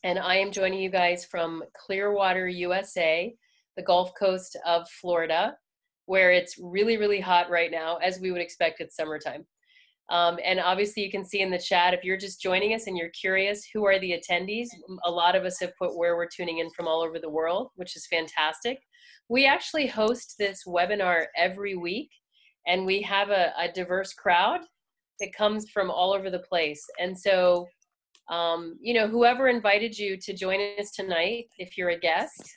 and I am joining you guys from Clearwater, USA, the Gulf Coast of Florida, where it's really, really hot right now, as we would expect it's summertime. And obviously you can see in the chat, if you're just joining us and you're curious, who are the attendees? A lot of us have put where we're tuning in from all over the world, which is fantastic. We actually host this webinar every week, and we have a diverse crowd that comes from all over the place. And so, you know, whoever invited you to join us tonight, if you're a guest,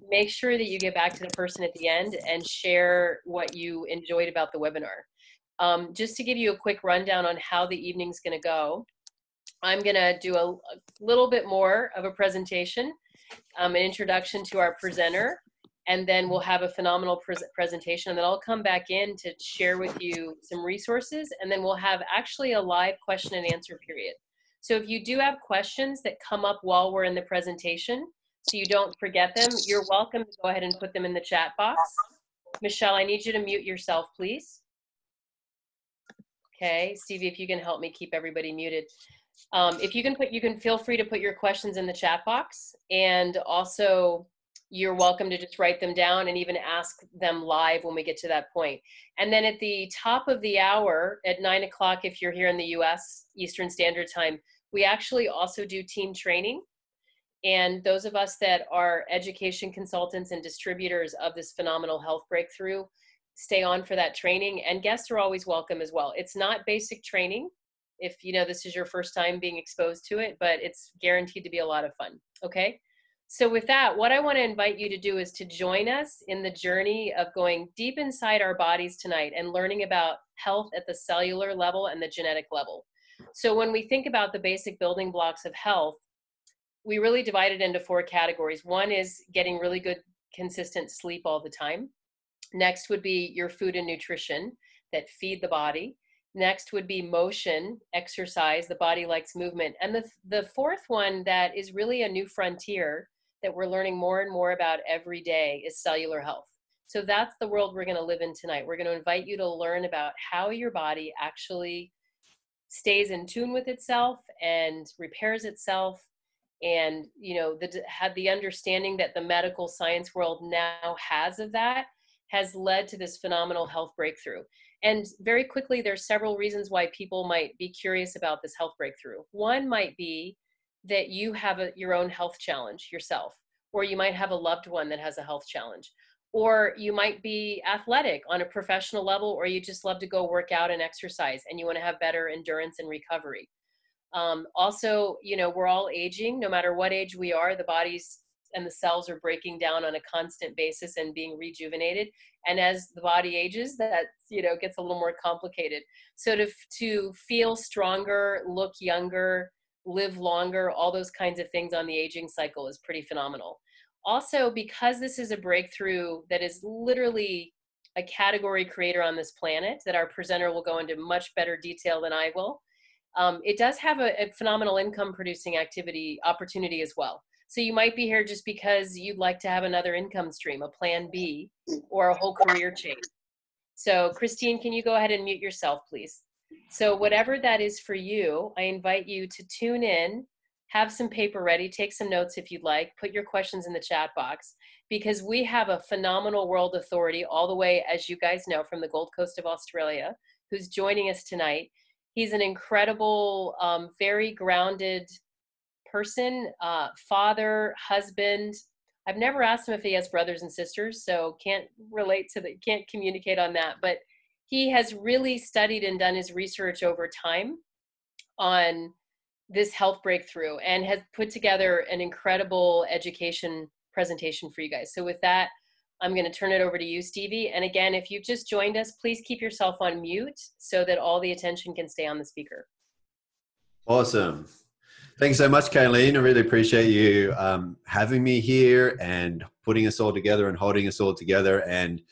make sure that you get back to the person at the end and share what you enjoyed about the webinar. Just to give you a quick rundown on how the evening's going to go, I'm going to do a little bit more of a presentation, an introduction to our presenter, and then we'll have a phenomenal presentation, and then I'll come back in to share with you some resources, and then we'll have actually a live question and answer period. So if you do have questions that come up while we're in the presentation, so you don't forget them, you're welcome to go ahead and put them in the chat box. Michelle, I need you to mute yourself, please. Okay, Stevie, if you can help me keep everybody muted. If you can feel free to put your questions in the chat box, and also you're welcome to just write them down and even ask them live when we get to that point. And then at the top of the hour at 9 o'clock, if you're here in the US Eastern Standard Time, we actually also do team training. And those of us that are education consultants and distributors of this phenomenal health breakthrough, stay on for that training, and guests are always welcome as well. It's not basic training if you know this is your first time being exposed to it, but it's guaranteed to be a lot of fun. Okay, so with that, what I want to invite you to do is to join us in the journey of going deep inside our bodies tonight and learning about health at the cellular level and the genetic level. So when we think about the basic building blocks of health, we really divide it into 4 categories. One is getting really good consistent sleep all the time. Next would be your food and nutrition that feed the body. Next would be motion, exercise. The body likes movement. And the fourth one that is really a new frontier that we're learning more and more about every day is cellular health. So that's the world we're going to live in tonight. We're going to invite you to learn about how your body actually stays in tune with itself and repairs itself. And, you know, the understanding that the medical science world now has of that has led to this phenomenal health breakthrough. And very quickly, there's several reasons why people might be curious about this health breakthrough. One might be that you have your own health challenge yourself, or you might have a loved one that has a health challenge, or you might be athletic on a professional level, or you just love to go work out and exercise and you want to have better endurance and recovery. Also, you know, we're all aging. No matter what age we are, the bodies and the cells are breaking down on a constant basis and being rejuvenated. And as the body ages, that, you know, gets a little more complicated. So to feel stronger, look younger, live longer, all those kinds of things on the aging cycle is pretty phenomenal. Also, because this is a breakthrough that is literally a category creator on this planet, that our presenter will go into much better detail than I will, it does have a phenomenal income producing opportunity as well. So you might be here just because you'd like to have another income stream, a plan B, or a whole career change. So Christine, can you go ahead and mute yourself, please? So whatever that is for you, I invite you to tune in, have some paper ready, take some notes if you'd like, put your questions in the chat box, because we have a phenomenal world authority all the way, as you guys know, from the Gold Coast of Australia, who's joining us tonight. He's an incredible, very grounded person, father, husband. I've never asked him if he has brothers and sisters, so can't communicate on that, but he has really studied and done his research over time on this health breakthrough and has put together an incredible education presentation for you guys. So with that, I'm going to turn it over to you, Stevie. And again, if you've just joined us, please keep yourself on mute so that all the attention can stay on the speaker. Awesome. Thanks so much, Kaleen. I really appreciate you having me here and putting us all together and holding us all together. And,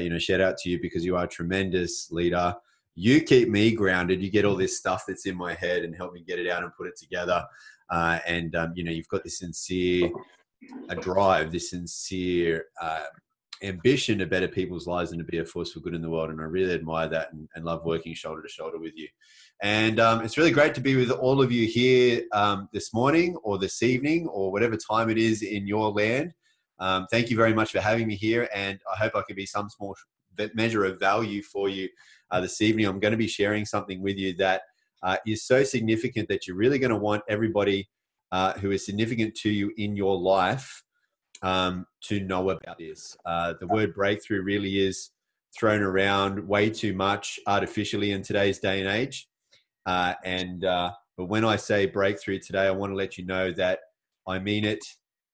you know, shout out to you because you are a tremendous leader. You keep me grounded. You get all this stuff that's in my head and help me get it out and put it together. You know, you've got this sincere drive, this sincere ambition to better people's lives and to be a force for good in the world. And I really admire that and love working shoulder to shoulder with you. And it's really great to be with all of you here this morning or this evening or whatever time it is in your land. Thank you very much for having me here. And I hope I can be some small measure of value for you this evening. I'm going to be sharing something with you that is so significant that you're really going to want everybody who is significant to you in your life to know about this. The word breakthrough really is thrown around way too much artificially in today's day and age. But when I say breakthrough today, I want to let you know that I mean it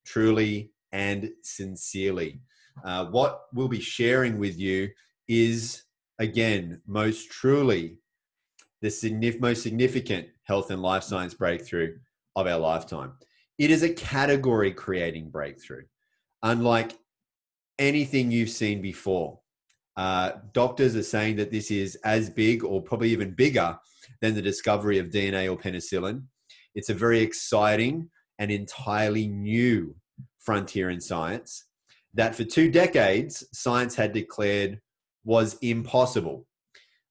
truly and sincerely. What we'll be sharing with you is, again, most truly the most significant health and life science breakthrough of our lifetime. It is a category creating breakthrough, unlike anything you've seen before. Doctors are saying that this is as big or probably even bigger than the discovery of DNA or penicillin. It's a very exciting and entirely new frontier in science that for 2 decades, science had declared was impossible.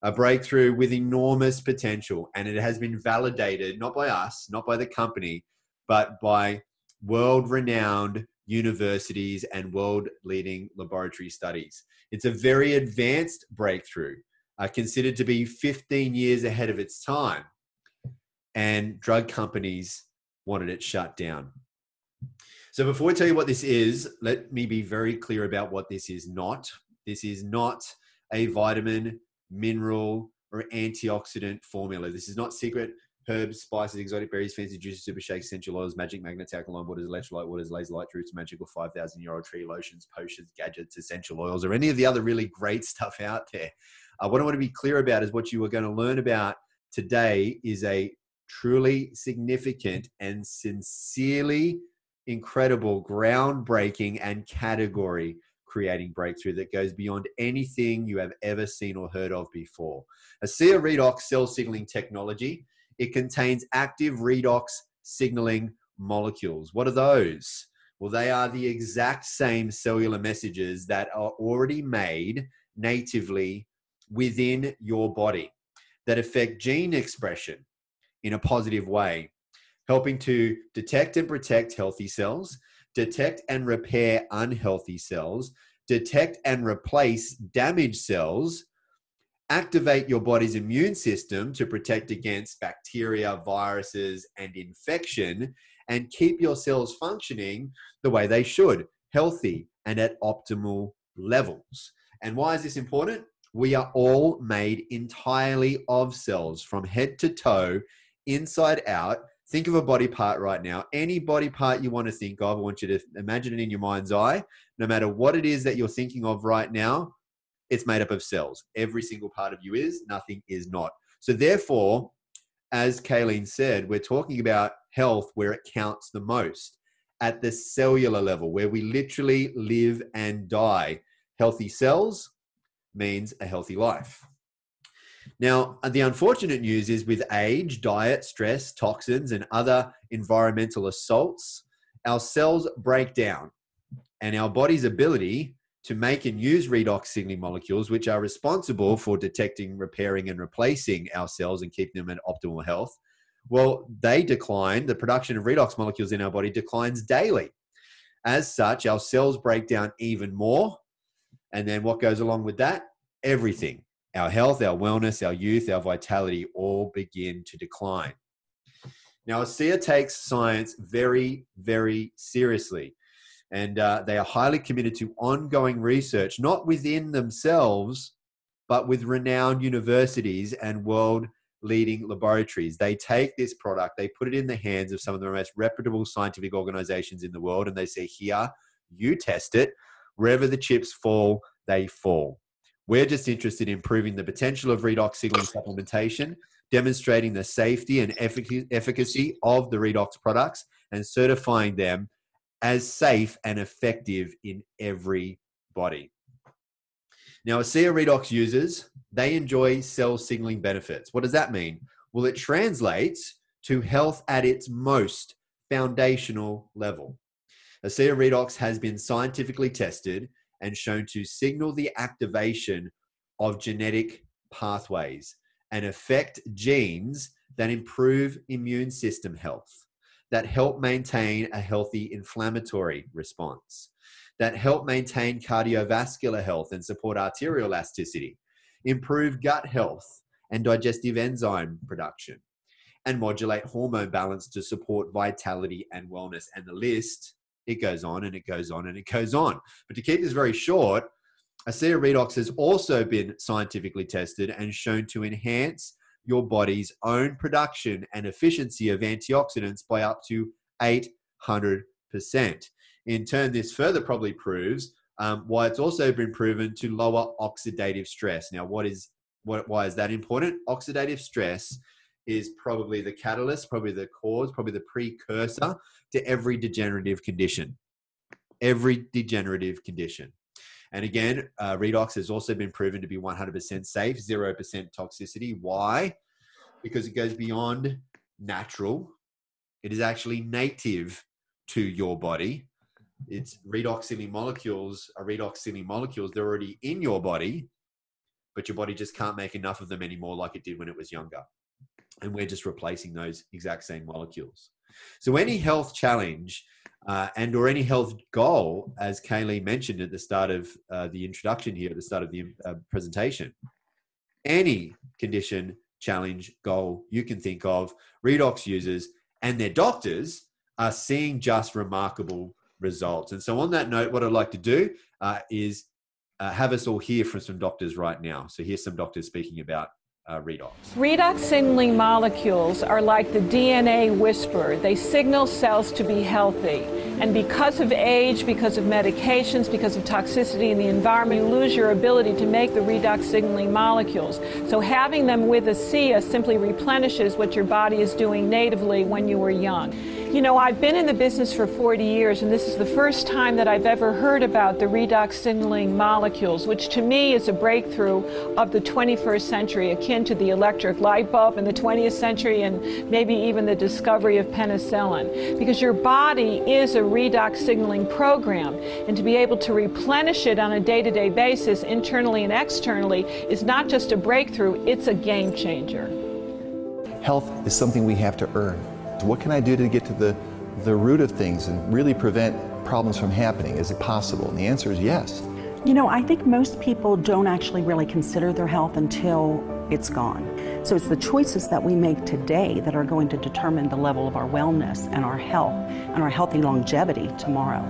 A breakthrough with enormous potential. And it has been validated, not by us, not by the company, but by world-renowned universities and world-leading laboratory studies. It's a very advanced breakthrough, considered to be 15 years ahead of its time. And drug companies wanted it shut down. So before I tell you what this is, let me be very clear about what this is not. This is not a vitamin, mineral, or antioxidant formula. This is not secret herbs, spices, exotic berries, fancy juices, super shakes, essential oils, magic magnets, alkaline waters, electrolyte waters, laser light roots, magical 5,000-year-old tree lotions, potions, gadgets, essential oils, or any of the other really great stuff out there. What I want to be clear about is what you are going to learn about today is a truly significant and sincerely incredible, groundbreaking, and category creating breakthrough that goes beyond anything you have ever seen or heard of before. A REDOX cell signaling technology. It contains active redox signaling molecules. What are those? Well, they are the exact same cellular messages that are already made natively within your body that affect gene expression in a positive way, helping to detect and protect healthy cells, detect and repair unhealthy cells, detect and replace damaged cells, activate your body's immune system to protect against bacteria, viruses, and infection, and keep your cells functioning the way they should, healthy and at optimal levels. And why is this important? We are all made entirely of cells from head to toe, inside out. Think of a body part right now. Any body part you want to think of, I want you to imagine it in your mind's eye. No matter what it is that you're thinking of right now, it's made up of cells. Every single part of you is, nothing is not. So therefore, as Kaleen said, we're talking about health where it counts the most, at the cellular level, where we literally live and die. Healthy cells means a healthy life. Now, the unfortunate news is with age, diet, stress, toxins, and other environmental assaults, our cells break down, and our body's ability to make and use redox signaling molecules, which are responsible for detecting, repairing, and replacing our cells and keeping them in optimal health, well, they decline. The production of redox molecules in our body declines daily. As such, our cells break down even more. And then what goes along with that? Everything. Our health, our wellness, our youth, our vitality all begin to decline. Now, ASEA takes science very, very seriously. And they are highly committed to ongoing research, not within themselves, but with renowned universities and world-leading laboratories. They take this product, they put it in the hands of some of the most reputable scientific organizations in the world, and they say, here, you test it. Wherever the chips fall, they fall. We're just interested in proving the potential of redox signaling supplementation, demonstrating the safety and efficacy of the redox products, and certifying them as safe and effective in every body. Now, ASEA redox users, they enjoy cell signaling benefits. What does that mean? Well, it translates to health at its most foundational level. ASEA redox has been scientifically tested and shown to signal the activation of genetic pathways and affect genes that improve immune system health, that help maintain a healthy inflammatory response, that help maintain cardiovascular health and support arterial elasticity, improve gut health and digestive enzyme production, and modulate hormone balance to support vitality and wellness. And the list, it goes on and it goes on and it goes on. But to keep this very short, ASEA Redox has also been scientifically tested and shown to enhance your body's own production and efficiency of antioxidants by up to 800%. In turn, this further probably proves why it's also been proven to lower oxidative stress. Now, why is that important? Oxidative stress is probably the catalyst, probably the cause, probably the precursor to every degenerative condition. Every degenerative condition. And again, redox has also been proven to be 100% safe, 0% toxicity. Why? Because it goes beyond natural. It is actually native to your body. It's redoxylene molecules. They're already in your body, but your body just can't make enough of them anymore like it did when it was younger. And we're just replacing those exact same molecules. So any health challenge or any health goal, as Kaleen mentioned at the start of the introduction here, at the start of the presentation, any condition, challenge, goal you can think of, redox users and their doctors are seeing just remarkable results. And so on that note, what I'd like to do is have us all hear from some doctors right now. So here's some doctors speaking about redox. Redox signaling molecules are like the DNA whisperer. They signal cells to be healthy. And because of age, because of medications, because of toxicity in the environment, you lose your ability to make the redox signaling molecules. So having them with ASEA simply replenishes what your body is doing natively when you were young. You know, I've been in the business for 40 years, and this is the first time that I've ever heard about the redox signaling molecules, which to me is a breakthrough of the 21st century, akin to the electric light bulb in the 20th century and maybe even the discovery of penicillin. Because your body is a redox signaling program, and to be able to replenish it on a day-to-day basis, internally and externally, is not just a breakthrough, it's a game changer. Health is something we have to earn. What can I do to get to the root of things and really prevent problems from happening? Is it possible? And the answer is yes. You know, I think most people don't actually really consider their health until it's gone. So it's the choices that we make today that are going to determine the level of our wellness and our health and our healthy longevity tomorrow.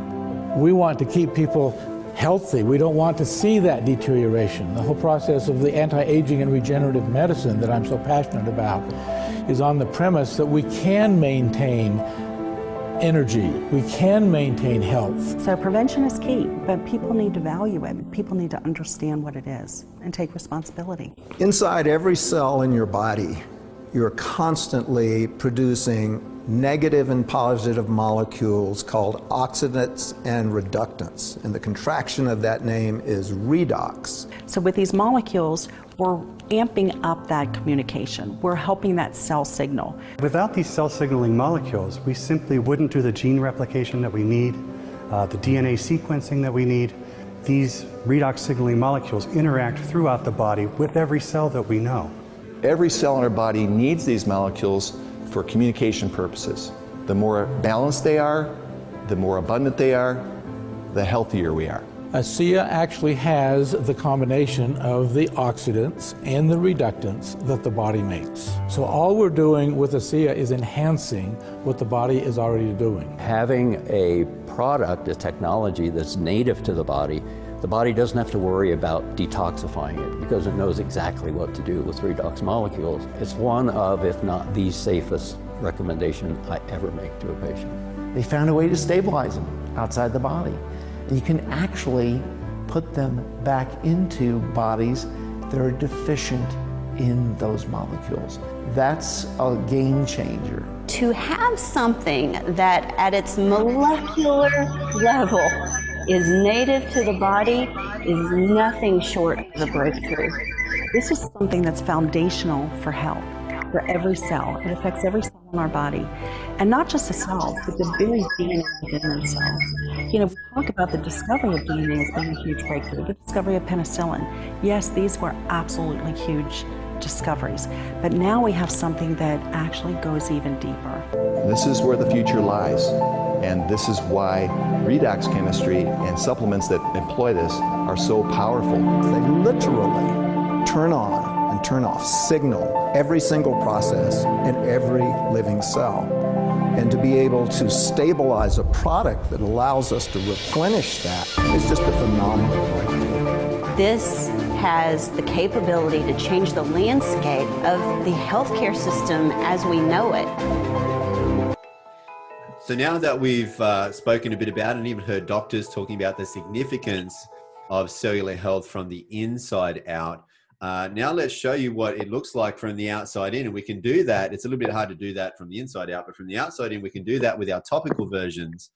We want to keep people healthy. We don't want to see that deterioration. The whole process of the anti-aging and regenerative medicine that I'm so passionate about is on the premise that we can maintain energy, we can maintain health. So prevention is key, but people need to value it. People need to understand what it is and take responsibility. Inside every cell in your body, you're constantly producing negative and positive molecules called oxidants and reductants. And the contraction of that name is redox. So with these molecules, we're amping up that communication. We're helping that cell signal. Without these cell signaling molecules, we simply wouldn't do the gene replication that we need, the DNA sequencing that we need. These redox signaling molecules interact throughout the body with every cell that we know. Every cell in our body needs these molecules for communication purposes. The more balanced they are, the more abundant they are, the healthier we are. ASEA actually has the combination of the oxidants and the reductants that the body makes. So all we're doing with ASEA is enhancing what the body is already doing. Having a product, a technology that's native to the body doesn't have to worry about detoxifying it because it knows exactly what to do with redox molecules. It's one of, if not the safest recommendation I ever make to a patient. They found a way to stabilize them outside the body. And you can actually put them back into bodies that are deficient in those molecules. That's a game changer. To have something that at its molecular level is native to the body is nothing short of a breakthrough. This is something that's foundational for health, for every cell. It affects every cell in our body. And not just the cells, but the very DNA within themselves. You know, we talk about the discovery of DNA as being a huge breakthrough, the discovery of penicillin. Yes, these were absolutely huge discoveries, but now we have something that actually goes even deeper. This is where the future lies, and this is why redox chemistry and supplements that employ this are so powerful. They literally turn on and turn off, signal every single process in every living cell. And to be able to stabilize a product that allows us to replenish that is just a phenomenal breakthrough. This has the capability to change the landscape of the healthcare system as we know it. So now that we've spoken a bit about and even heard doctors talking about the significance of cellular health from the inside out, now let's show you what it looks like from the outside in. And we can do that. It's a little bit hard to do that from the inside out, but from the outside in, we can do that with our topical versions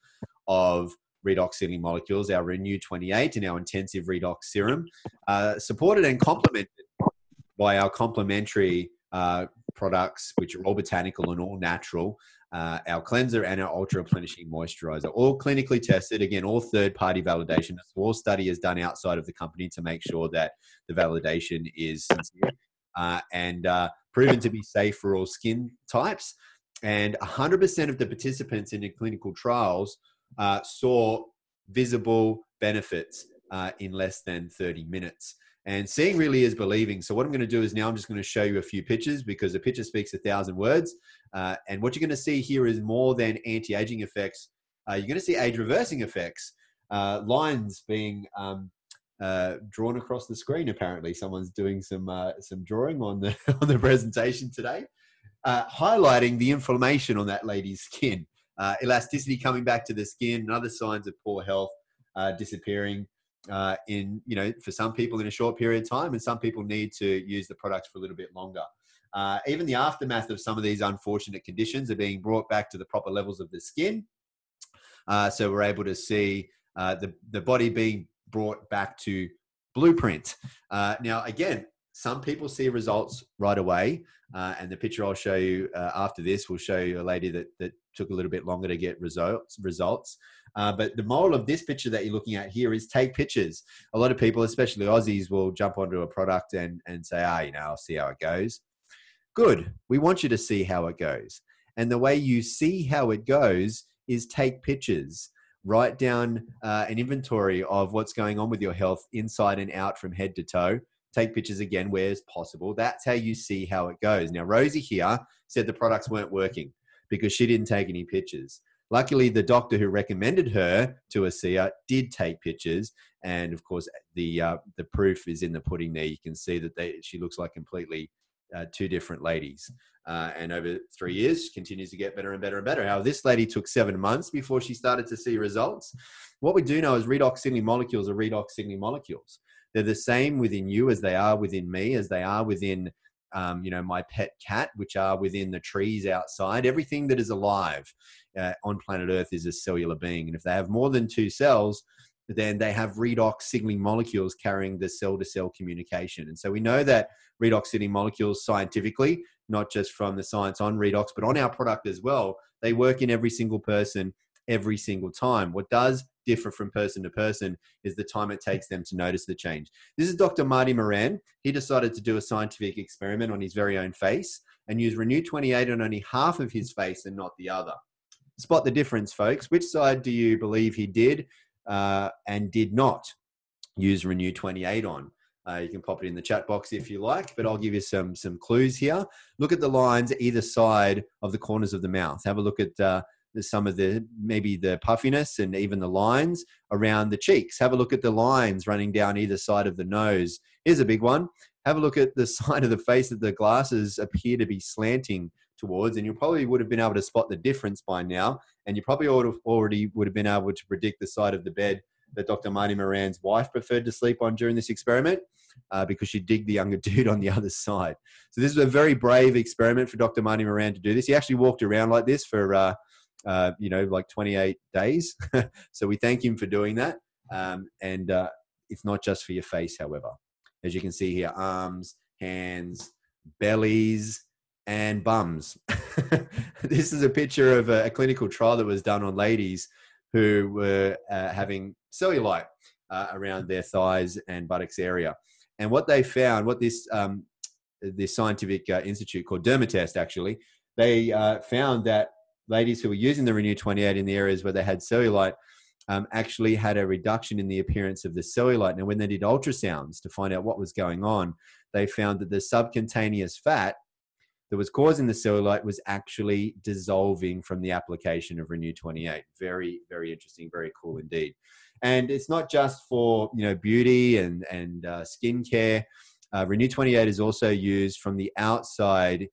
of redox signaling molecules, our Renew 28 and our intensive redox serum, supported and complemented by our complementary products, which are all botanical and all natural, our cleanser and our ultra replenishing moisturizer, all clinically tested. Again, all third-party validation. A small study is done outside of the company to make sure that the validation is sincere and proven to be safe for all skin types. And 100% of the participants in the clinical trials saw visible benefits in less than 30 minutes. And seeing really is believing. So what I'm going to do is now I'm just going to show you a few pictures, because a picture speaks 1,000 words. And what you're going to see here is more than anti-aging effects. You're going to see age-reversing effects. Lines being drawn across the screen. Apparently, someone's doing some drawing on the presentation today, highlighting the inflammation on that lady's skin, elasticity coming back to the skin, and other signs of poor health disappearing. For some people in a short period of time, and some people need to use the products for a little bit longer. Even the aftermath of some of these unfortunate conditions are being brought back to the proper levels of the skin. So we're able to see the body being brought back to blueprint. Now, again, some people see results right away. And the picture I'll show you after this will show you a lady that took a little bit longer to get results. But the moral of this picture that you're looking at here is take pictures. A lot of people, especially Aussies, will jump onto a product and say, I'll see how it goes. Good. We want you to see how it goes. And the way you see how it goes is take pictures. Write down an inventory of what's going on with your health inside and out from head to toe. Take pictures again where it's possible. That's how you see how it goes. Now, Rosie here said the products weren't working because she didn't take any pictures. Luckily, the doctor who recommended her to ASEA did take pictures. And of course, the proof is in the pudding there. You can see that she looks like completely two different ladies. And over 3 years, continues to get better and better and better. However, this lady took 7 months before she started to see results. What we do know is redox signaling molecules are redox signaling molecules. They're the same within you as they are within me, as they are within, my pet cat, which are within the trees outside. Everything that is alive on planet Earth is a cellular being. And if they have more than 2 cells, then they have redox signaling molecules carrying the cell-to-cell communication. And so we know that redox signaling molecules scientifically, not just from the science on redox, but on our product as well, they work in every single person every single time. What does differ from person to person is the time it takes them to notice the change. This is Dr. Marty Moran. He decided to do a scientific experiment on his very own face and use Renew 28 on only half of his face and not the other. Spot the difference, folks. Which side do you believe he did and did not use Renew 28 on? You can pop it in the chat box if you like, but I'll give you some clues here. Look at the lines either side of the corners of the mouth. Have a look at some of maybe the puffiness and even the lines around the cheeks. Have a look at the lines running down either side of the nose. Here's a big one. Have a look at the side of the face that the glasses appear to be slanting towards, and you probably would have been able to spot the difference by now, and you probably already would have been able to predict the side of the bed that Dr. Marty Moran's wife preferred to sleep on during this experiment because she digged the younger dude on the other side. So this is a very brave experiment for Dr. Marty Moran to do this. He actually walked around like this for like 28 days. So we thank him for doing that. And it's not just for your face, however. As you can see here, arms, hands, bellies, and bums. This is a picture of a clinical trial that was done on ladies who were having cellulite around their thighs and buttocks area. And what they found, what this scientific institute called Dermatest actually, they found that ladies who were using the Renew 28 in the areas where they had cellulite actually had a reduction in the appearance of the cellulite. Now, when they did ultrasounds to find out what was going on, they found that the subcutaneous fat that was causing the cellulite was actually dissolving from the application of Renew 28. Very, very interesting, very cool indeed. And it's not just for, you know, beauty and skincare. Renew 28 is also used from the outside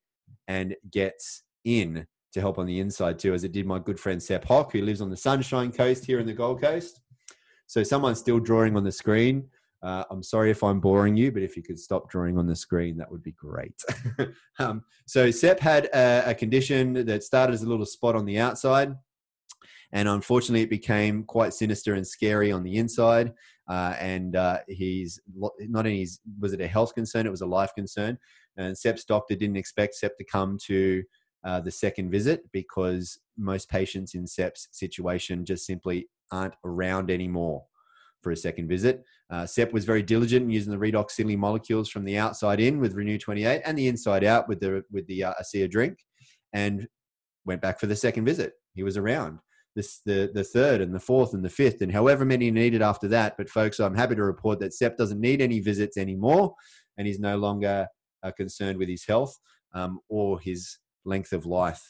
and gets in to help on the inside too, as it did my good friend Sepp Hock, who lives on the Sunshine Coast here in the Gold Coast. So someone's still drawing on the screen. I'm sorry if I'm boring you, but if you could stop drawing on the screen, that would be great. So Sepp had a condition that started as a little spot on the outside, and unfortunately it became quite sinister and scary on the inside. He's not only was it a health concern, it was a life concern. And Sepp's doctor didn't expect Sepp to come to the second visit, because most patients in Sepp's situation just simply aren't around anymore for a second visit. Sepp was very diligent in using the REDOX signaling molecules from the outside in with Renew 28 and the inside out with the ASEA drink, and went back for the second visit. He was around the third and the fourth and the fifth and however many needed after that. But folks, I'm happy to report that Sepp doesn't need any visits anymore, and he's no longer concerned with his health or his length of life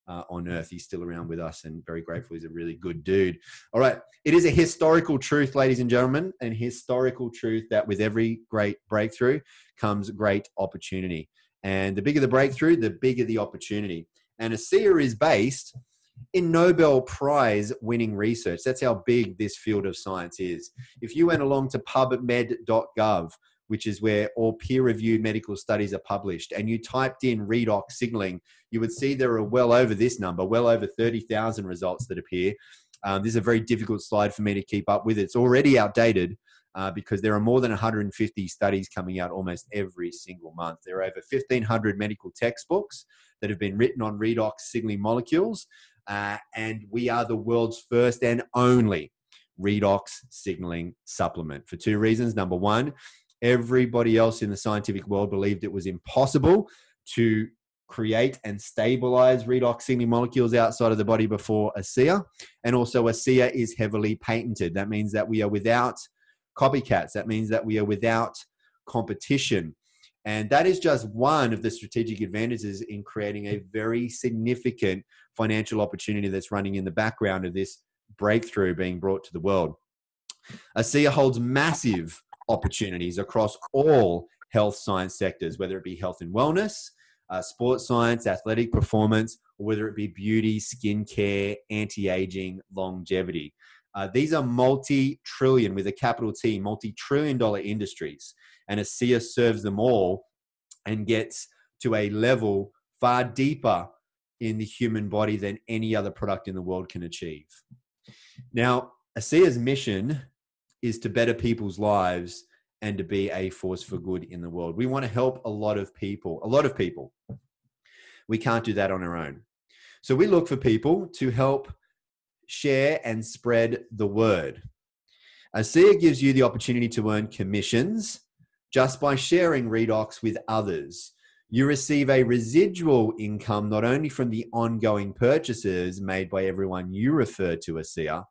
on earth. He's still around with us, and very grateful. He's a really good dude. All right. It is a historical truth, ladies and gentlemen, and historical truth that with every great breakthrough comes great opportunity. And the bigger the breakthrough, the bigger the opportunity. And ASEA is based in Nobel Prize winning research. That's how big this field of science is. If you went along to pubmed.gov, which is where all peer-reviewed medical studies are published, and you typed in redox signaling, you would see there are well over this number, well over 30,000 results that appear. This is a very difficult slide for me to keep up with. It's already outdated because there are more than 150 studies coming out almost every single month. There are over 1,500 medical textbooks that have been written on redox signaling molecules, and we are the world's first and only redox signaling supplement for two reasons. Number one, everybody else in the scientific world believed it was impossible to create and stabilize redox signaling molecules outside of the body before ASEA. And also ASEA is heavily patented. That means that we are without copycats. That means that we are without competition. And that is just one of the strategic advantages in creating a very significant financial opportunity that's running in the background of this breakthrough being brought to the world. ASEA holds massive opportunities across all health science sectors, whether it be health and wellness, sports science, athletic performance, or whether it be beauty, skincare, anti-aging, longevity. These are multi-trillion, with a capital T, multi-trillion-dollar industries, and ASEA serves them all and gets to a level far deeper in the human body than any other product in the world can achieve. Now, ASEA's mission is to better people's lives and to be a force for good in the world. We want to help a lot of people. We can't do that on our own. So we look for people to help share and spread the word. ASEA gives you the opportunity to earn commissions just by sharing redox with others. You receive a residual income not only from the ongoing purchases made by everyone you refer to ASEA,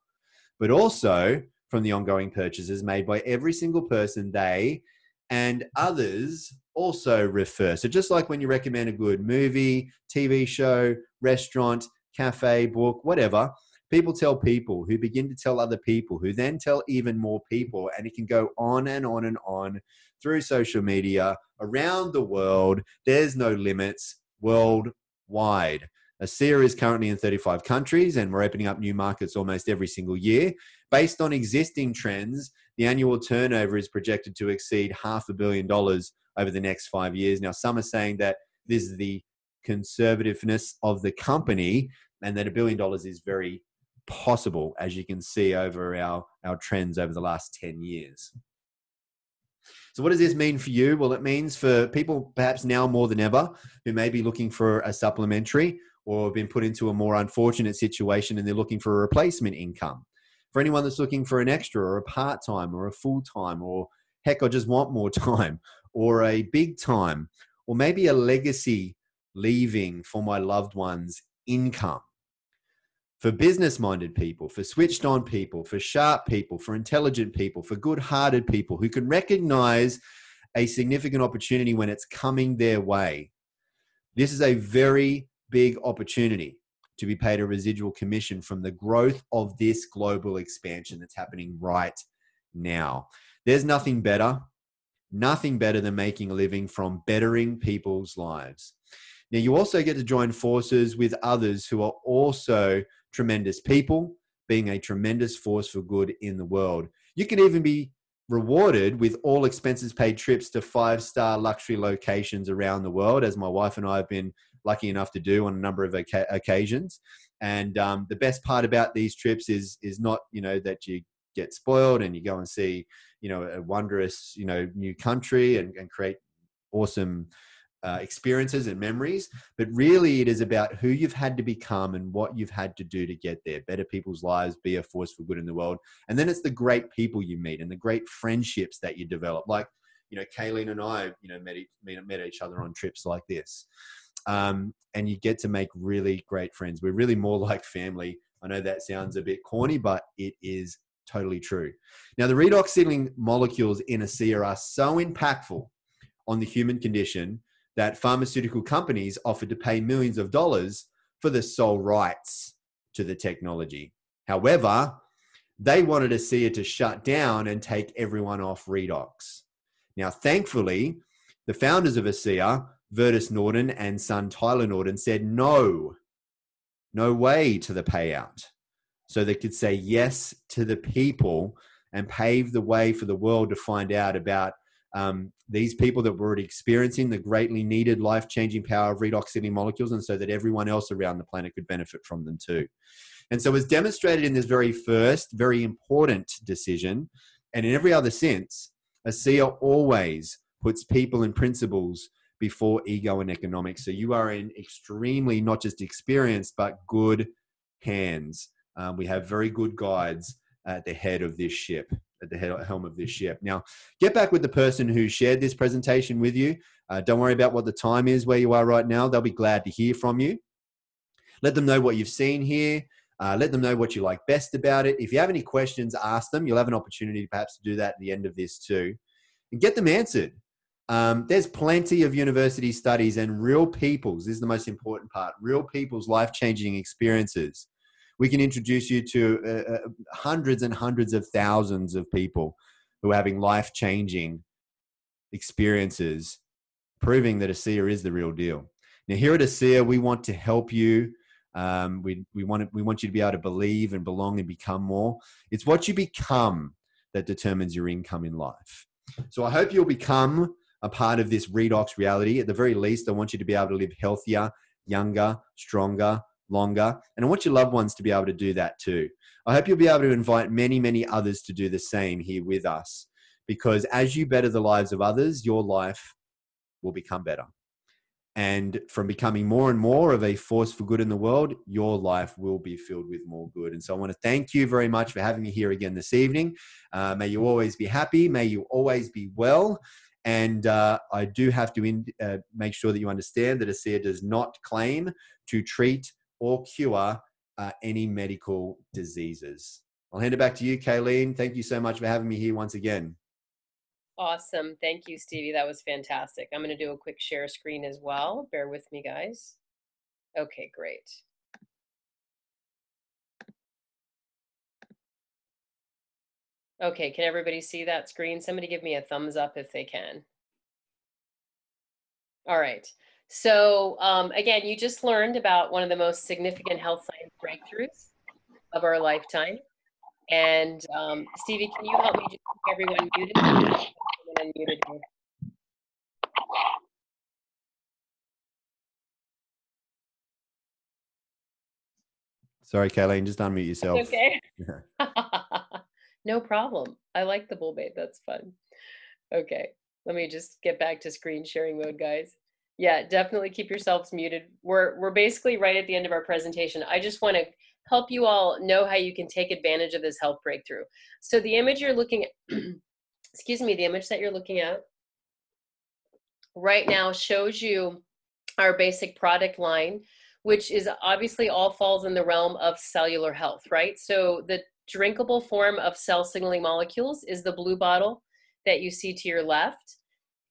but also from the ongoing purchases made by every single person they and others also refer. So just like when you recommend a good movie, TV show, restaurant, cafe, book, whatever, people tell people who begin to tell other people who then tell even more people, and it can go on and on and on through social media around the world. There's no limits worldwide. ASEA is currently in 35 countries, and we're opening up new markets almost every single year. Based on existing trends, the annual turnover is projected to exceed $500 million over the next 5 years. Now, some are saying that this is the conservativeness of the company and that $1 billion is very possible, as you can see over our trends over the last 10 years. So what does this mean for you? Well, it means for people perhaps now more than ever who may be looking for a supplementary or have been put into a more unfortunate situation and they're looking for a replacement income. For anyone that's looking for an extra or a part-time or a full-time, or heck, I just want more time, or a big time, or maybe a legacy leaving for my loved ones income. For business-minded people, for switched-on people, for sharp people, for intelligent people, for good-hearted people who can recognize a significant opportunity when it's coming their way. This is a very big opportunity to be paid a residual commission from the growth of this global expansion that's happening right now. There's nothing better than making a living from bettering people's lives. Now, you also get to join forces with others who are also tremendous people, being a tremendous force for good in the world. You can even be rewarded with all expenses paid trips to 5-star luxury locations around the world, as my wife and I have been lucky enough to do on a number of occasions. And the best part about these trips is not, that you get spoiled and you go and see, a wondrous, new country and create awesome experiences and memories, but really it is about who you've had to become and what you've had to do to get there. Better people's lives, be a force for good in the world. And then it's the great people you meet and the great friendships that you develop. Like, Kaleen and I, met each other on trips like this. And you get to make really great friends. We're really more like family. I know that sounds a bit corny, but it is totally true. Now, the redox signaling molecules in ASEA are so impactful on the human condition that pharmaceutical companies offered to pay millions of dollars for the sole rights to the technology. However, they wanted ASEA to shut down and take everyone off redox. Now, thankfully, the founders of ASEA, Vertus Norden and son Tyler Norden, said no way to the payout. So they could say yes to the people and pave the way for the world to find out about these people that were already experiencing the greatly needed life-changing power of redox signaling molecules, and so that everyone else around the planet could benefit from them too. And so as demonstrated in this very first, very important decision, and in every other sense, ASEA always puts people and principles before ego and economics. So you are in extremely, not just experienced, but good hands. We have very good guides at the head of this ship, at the helm of this ship. Now, get back with the person who shared this presentation with you. Don't worry about what the time is where you are right now. They'll be glad to hear from you. Let them know what you've seen here. Let them know what you like best about it. If you have any questions, ask them. You'll have an opportunity perhaps to do that at the end of this too. And get them answered. There's plenty of university studies and real people's, this is the most important part, real people's life-changing experiences. We can introduce you to hundreds and hundreds of thousands of people who are having life-changing experiences, proving that ASEA is the real deal. Now, here at ASEA, we want to help you. We want you to be able to believe and belong and become more. It's what you become that determines your income in life. So I hope you'll become a part of this redox reality. At the very least, I want you to be able to live healthier, younger, stronger, longer. And I want your loved ones to be able to do that too. I hope you'll be able to invite many, many others to do the same here with us, because as you better the lives of others, your life will become better. And from becoming more and more of a force for good in the world, your life will be filled with more good. And so I want to thank you very much for having me here again this evening. May you always be happy. May you always be well. And I do have to make sure that you understand that ASEA does not claim to treat or cure any medical diseases. I'll hand it back to you, Kaleen. Thank you so much for having me here once again. Awesome. Thank you, Stevie. That was fantastic. I'm going to do a quick share screen as well. Bear with me, guys. Okay, great. Okay, can everybody see that screen? Somebody give me a thumbs up if they can. All right. So again, you just learned about one of the most significant health science breakthroughs of our lifetime. And Stevie, can you help me just keep everyone muted? Unmuted here. Sorry, Kaleen, just unmute yourself. Okay. No problem. I like the bull bait. That's fun. Okay, let me just get back to screen sharing mode, guys. Yeah, definitely keep yourselves muted. We're basically right at the end of our presentation. I just want to help you all know how you can take advantage of this health breakthrough. So the image you're looking at, excuse me, the image that you're looking at right now shows you our basic product line, which is obviously all falls in the realm of cellular health, right? So the drinkable form of cell signaling molecules is the blue bottle that you see to your left.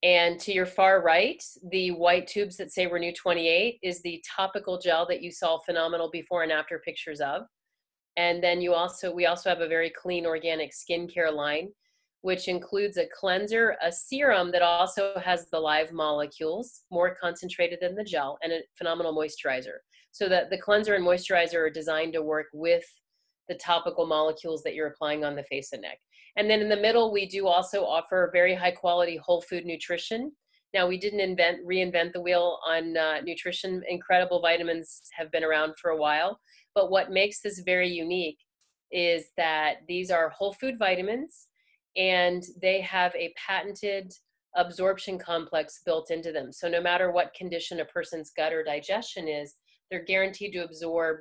And to your far right, the white tubes that say Renew 28 is the topical gel that you saw phenomenal before and after pictures of. And then we also have a very clean organic skincare line, which includes a cleanser, a serum that also has the live molecules, more concentrated than the gel, and a phenomenal moisturizer. So that the cleanser and moisturizer are designed to work with the topical molecules that you're applying on the face and neck. And then in the middle, we do also offer very high quality whole food nutrition. Now, we didn't reinvent the wheel on nutrition. Incredible vitamins have been around for a while. But what makes this very unique is that these are whole food vitamins, and they have a patented absorption complex built into them. So no matter what condition a person's gut or digestion is, they're guaranteed to absorb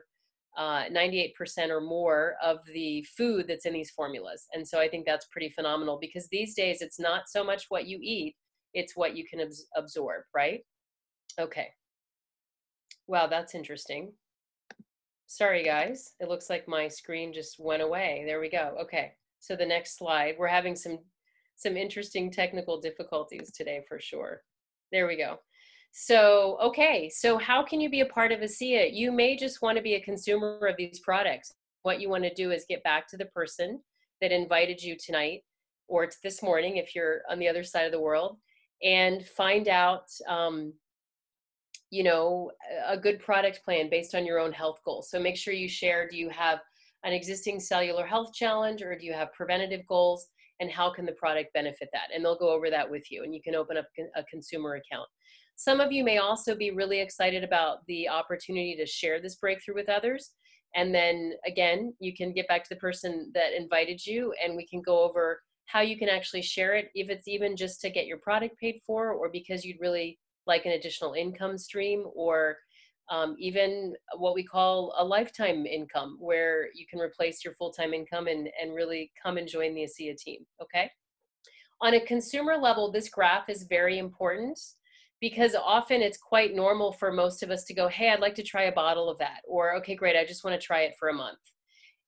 98% or more of the food that's in these formulas. And so I think that's pretty phenomenal, because these days it's not so much what you eat, it's what you can absorb, right? Okay. Wow, that's interesting. Sorry, guys. It looks like my screen just went away. There we go. Okay. So the next slide, we're having some interesting technical difficulties today for sure. There we go. So, okay, so how can you be a part of ASEA? You may just want to be a consumer of these products. What you want to do is get back to the person that invited you tonight, or it's this morning if you're on the other side of the world, and find out, you know, a good product plan based on your own health goals. So make sure you share, do you have an existing cellular health challenge, or do you have preventative goals, and how can the product benefit that? And they'll go over that with you, and you can open up a consumer account. Some of you may also be really excited about the opportunity to share this breakthrough with others. And then again, you can get back to the person that invited you, and we can go over how you can actually share it, if it's even just to get your product paid for, or because you'd really like an additional income stream, or even what we call a lifetime income, where you can replace your full-time income and really come and join the ASEA team, okay? On a consumer level, this graph is very important, because often it's quite normal for most of us to go, hey, I'd like to try a bottle of that, or okay, great, I just want to try it for a month.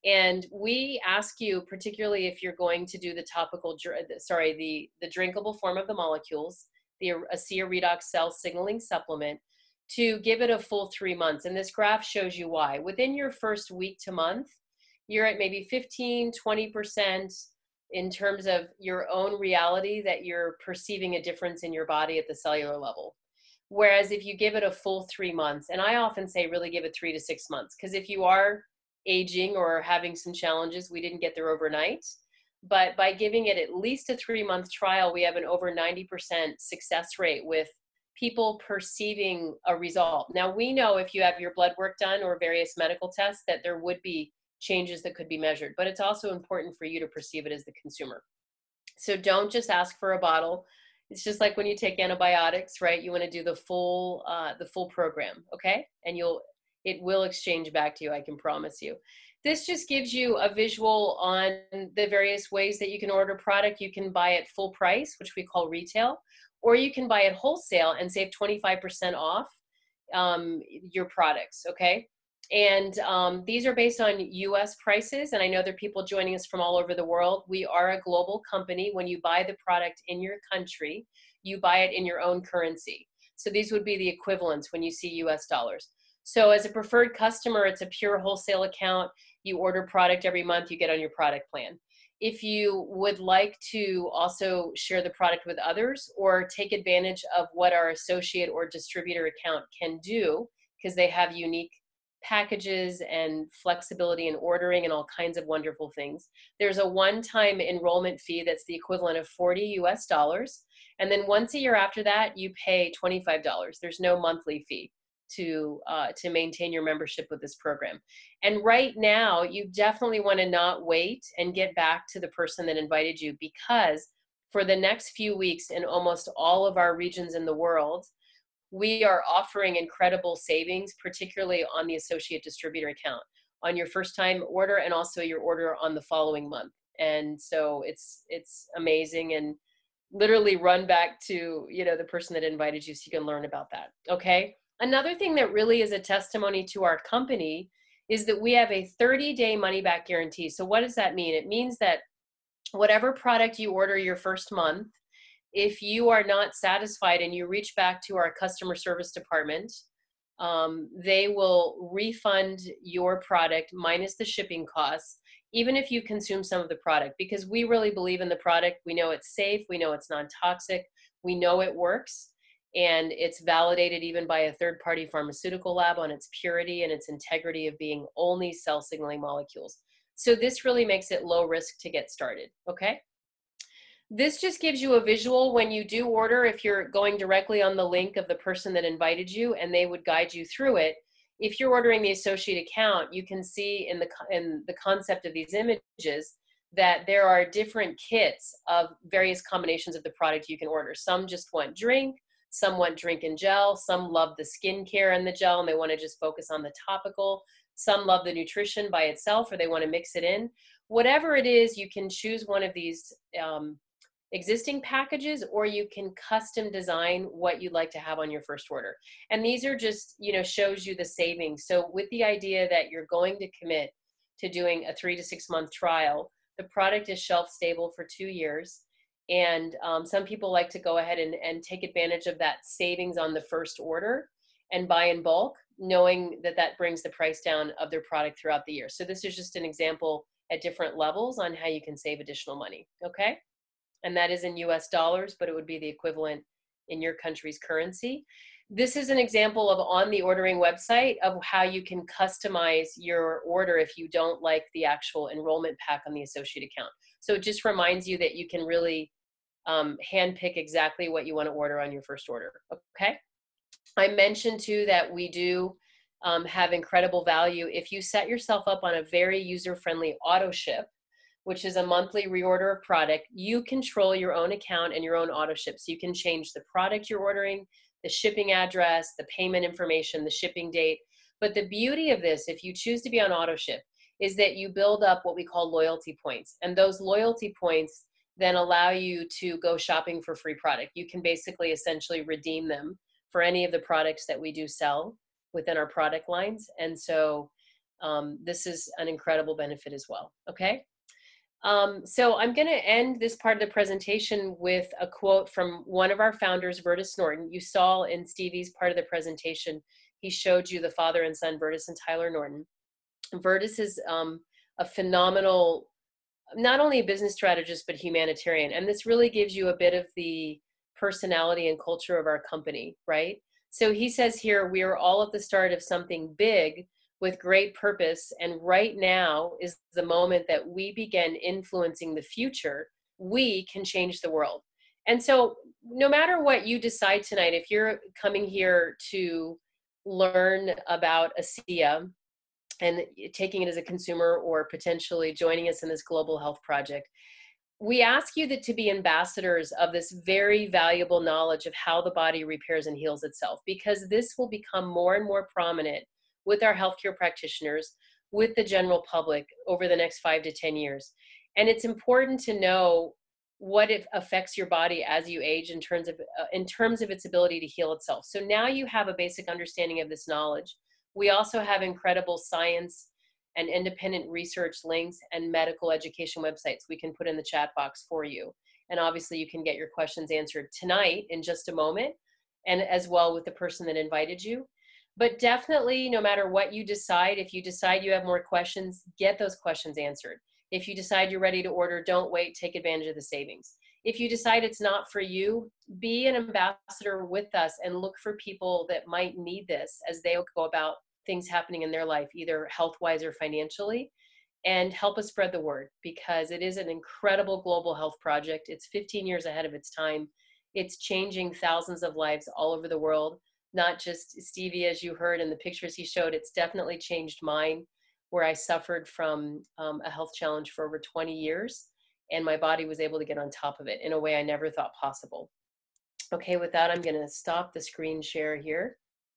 And we ask you, particularly if you're going to do the topical, the drinkable form of the molecules, the ASEA REDOX cell signaling supplement, to give it a full 3 months. And this graph shows you why. Within your first week to month, you're at maybe 15, 20% in terms of your own reality that you're perceiving a difference in your body at the cellular level. Whereas if you give it a full 3 months, and I often say really give it 3 to 6 months, because if you are aging or having some challenges, we didn't get there overnight. But by giving it at least a 3-month trial, we have an over 90% success rate with people perceiving a result. Now, we know if you have your blood work done or various medical tests that there would be changes that could be measured, but it's also important for you to perceive it as the consumer. So don't just ask for a bottle. It's just like when you take antibiotics, right? You want to do the full program, okay? And it will exchange back to you, I can promise you. This just gives you a visual on the various ways that you can order product. You can buy it full price, which we call retail, or you can buy it wholesale and save 25% off your products, okay? And these are based on US prices, and I know there are people joining us from all over the world. We are a global company. When you buy the product in your country, you buy it in your own currency. So these would be the equivalents when you see US dollars. So as a preferred customer, it's a pure wholesale account. You order product every month, you get on your product plan. If you would like to also share the product with others, or take advantage of what our associate or distributor account can do, because they have unique packages and flexibility in ordering and all kinds of wonderful things, there's a one-time enrollment fee that's the equivalent of $40 US. And then once a year after that, you pay $25. There's no monthly fee to maintain your membership with this program. And right now, you definitely want to not wait and get back to the person that invited you, because for the next few weeks in almost all of our regions in the world, we are offering incredible savings, particularly on the associate distributor account, on your first time order and also your order on the following month. And so it's amazing, and literally run back to, you know, the person that invited you so you can learn about that. Okay. Another thing that really is a testimony to our company is that we have a 30-day money back guarantee. So what does that mean? It means that whatever product you order your first month, if you are not satisfied and you reach back to our customer service department, they will refund your product minus the shipping costs, even if you consume some of the product, because we really believe in the product. We know it's safe. We know it's non-toxic. We know it works, and it's validated even by a third-party pharmaceutical lab on its purity and its integrity of being only cell signaling molecules. So this really makes it low risk to get started, okay? This just gives you a visual when you do order. If you're going directly on the link of the person that invited you, and they would guide you through it. If you're ordering the associate account, you can see in the concept of these images that there are different kits of various combinations of the product you can order. Some just want drink, some want drink and gel, some love the skincare and the gel and they want to just focus on the topical, some love the nutrition by itself or they want to mix it in. Whatever it is, you can choose one of these existing packages, or you can custom design what you'd like to have on your first order. And these are just, you know, shows you the savings. So with the idea that you're going to commit to doing a 3 to 6 month trial, the product is shelf stable for 2 years. And some people like to go ahead and take advantage of that savings on the first order and buy in bulk, knowing that that brings the price down of their product throughout the year. So this is just an example at different levels on how you can save additional money, okay? And that is in US dollars, but it would be the equivalent in your country's currency. This is an example of on the ordering website of how you can customize your order if you don't like the actual enrollment pack on the associate account. So it just reminds you that you can really handpick exactly what you want to order on your first order, okay? I mentioned too that we do have incredible value. If you set yourself up on a very user-friendly auto ship, which is a monthly reorder of product, you control your own account and your own auto ship. So you can change the product you're ordering, the shipping address, the payment information, the shipping date. But the beauty of this, if you choose to be on auto ship, is that you build up what we call loyalty points. And those loyalty points then allow you to go shopping for free product. You can basically essentially redeem them for any of the products that we do sell within our product lines. And so this is an incredible benefit as well, okay? So I'm going to end this part of the presentation with a quote from one of our founders, Vertus Norton. You saw in Stevie's part of the presentation, he showed you the father and son, Vertus and Tyler Norton. Vertus is a phenomenal, not only a business strategist, but humanitarian. And this really gives you a bit of the personality and culture of our company, right? So he says here, we are all at the start of something big with great purpose, and right now is the moment that we begin influencing the future. We can change the world. And so no matter what you decide tonight, if you're coming here to learn about ASEA and taking it as a consumer or potentially joining us in this global health project, we ask you to be ambassadors of this very valuable knowledge of how the body repairs and heals itself, because this will become more and more prominent with our healthcare practitioners, with the general public over the next 5 to 10 years. And it's important to know what it affects your body as you age in terms of its ability to heal itself. So now you have a basic understanding of this knowledge. We also have incredible science and independent research links and medical education websites we can put in the chat box for you. And obviously you can get your questions answered tonight in just a moment, and as well with the person that invited you. But definitely, no matter what you decide, if you decide you have more questions, get those questions answered. If you decide you're ready to order, don't wait, take advantage of the savings. If you decide it's not for you, be an ambassador with us and look for people that might need this as they go about things happening in their life, either health-wise or financially, and help us spread the word, because it is an incredible global health project. It's 15 years ahead of its time. It's changing thousands of lives all over the world. Not just Stevie, as you heard in the pictures he showed, it's definitely changed mine, where I suffered from a health challenge for over 20 years. and my body was able to get on top of it in a way I never thought possible. Okay, with that, I'm going to stop the screen share here.